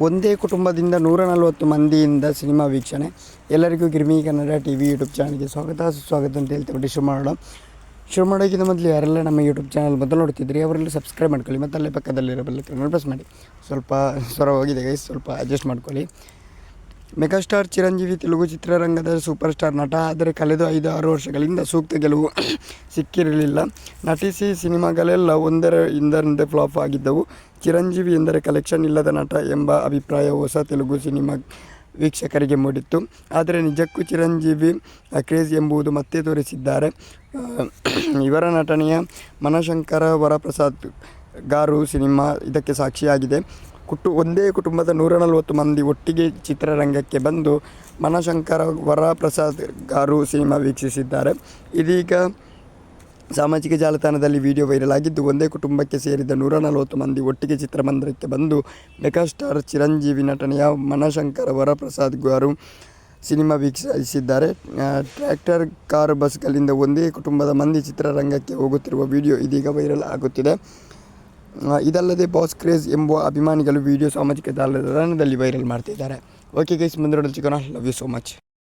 ಒಂದೇ ಕುಟುಂಬದಿಂದ 140 ಮಂದಿಯಿಂದ ಸಿನಿಮಾ ವೀಕ್ಷಣೆ. ಎಲ್ಲರಿಗೂ ಗಿರ್ಮಿ ಕನ್ನಡ ಟಿವಿ ಯೂಟ್ಯೂಬ್ ಚಾನಲ್ಗೆ ಸುಸ್ವಾಗತ ಅಂತ ಹೇಳ್ತೀವಿ. ಶುರು ಮಾಡೋಕ್ಕಿಂತ ಮೊದಲು ಯಾರೆಲ್ಲ ನಮ್ಮ ಯೂಟ್ಯೂಬ್ ಚಾನಲ್ ಮೊದಲು ನೋಡ್ತಿದ್ರಿ ಅವರೆಲ್ಲ ಸಬ್ಸ್ಕ್ರೈಬ್ ಮಾಡ್ಕೊಳ್ಳಿ ಮತ್ತು ಅಲ್ಲೇ ಪಕ್ಕದಲ್ಲಿರೋ ಬೆಲ್ಲೈಕನ್ ಪ್ರೆಸ್ ಮಾಡಿ. ಸ್ವಲ್ಪ ಸ್ವರ ಹೋಗಿದೆ ಗೈಸ್, ಸ್ವಲ್ಪ ಅಡ್ಜಸ್ಟ್ ಮಾಡ್ಕೊಳ್ಳಿ. ಮೆಗಾಸ್ಟಾರ್ ಚಿರಂಜೀವಿ ತೆಲುಗು ಚಿತ್ರರಂಗದ ಸೂಪರ್ ಸ್ಟಾರ್ ನಟ. ಆದರೆ ಕಳೆದ 5-6 ವರ್ಷಗಳಿಂದ ಸೂಕ್ತ ಗೆಲುವು ಸಿಕ್ಕಿರಲಿಲ್ಲ. ನಟಿಸಿ ಸಿನಿಮಾಗಳೆಲ್ಲ ಒಂದರಿಂದ ಫ್ಲಾಪ್ ಆಗಿದ್ದವು. ಚಿರಂಜೀವಿ ಎಂದರೆ ಕಲೆಕ್ಷನ್ ಇಲ್ಲದ ನಟ ಎಂಬ ಅಭಿಪ್ರಾಯ ಹೊಸ ತೆಲುಗು ಸಿನಿಮಾ ವೀಕ್ಷಕರಿಗೆ ಮೂಡಿತ್ತು. ಆದರೆ ನಿಜಕ್ಕೂ ಚಿರಂಜೀವಿ ಕ್ರೇಜ್ ಎಂಬುದು ಮತ್ತೆ ತೋರಿಸಿದ್ದಾರೆ. ಇವರ ನಟನೆಯ ಮನಶಂಕರ ವರಪ್ರಸಾದ್ ಗಾರು ಸಿನಿಮಾ ಇದಕ್ಕೆ ಸಾಕ್ಷಿಯಾಗಿದೆ. ಒಂದೇ ಕುಟುಂಬದ 140 ಮಂದಿ ಒಟ್ಟಿಗೆ ಚಿತ್ರರಂಗಕ್ಕೆ ಬಂದು ಮನಶಂಕರ ವರಪ್ರಸಾದ್ ಗಾರು ಸಿನಿಮಾ ವೀಕ್ಷಿಸಿದ್ದಾರೆ. ಇದೀಗ ಸಾಮಾಜಿಕ ಜಾಲತಾಣದಲ್ಲಿ ವಿಡಿಯೋ ವೈರಲ್ ಆಗಿದ್ದು, ಒಂದೇ ಕುಟುಂಬಕ್ಕೆ ಸೇರಿದ 140 ಮಂದಿ ಒಟ್ಟಿಗೆ ಚಿತ್ರಮಂದಿರಕ್ಕೆ ಬಂದು ಮೆಗಾಸ್ಟಾರ್ ಚಿರಂಜೀವಿ ನಟನೆಯ ಮನಶಂಕರ ವರಪ್ರಸಾದ್ ಗಾರು ಸಿನಿಮಾ ವೀಕ್ಷಿಸಿದ್ದಾರೆ. ಟ್ರ್ಯಾಕ್ಟರ್, ಕಾರು, ಬಸ್ಗಳಿಂದ ಒಂದೇ ಕುಟುಂಬದ ಮಂದಿ ಚಿತ್ರರಂಗಕ್ಕೆ ಹೋಗುತ್ತಿರುವ ವಿಡಿಯೋ ಇದೀಗ ವೈರಲ್ ಆಗುತ್ತಿದೆ. ಇದಲ್ಲದೆ ಬಾಸ್ ಕ್ರೇಜ್ ಎಂಬ ಅಭಿಮಾನಿಗಳು ವಿಡಿಯೋ ಸಾಮಾಜಿಕ ಜಾಲತಾಣದಲ್ಲಿ ವೈರಲ್ ಮಾಡ್ತಿದ್ದಾರೆ. ಓಕೆ ಗೈಸ್, ಮುಂದೆ ಸಿಗೋಣ. Love you so much.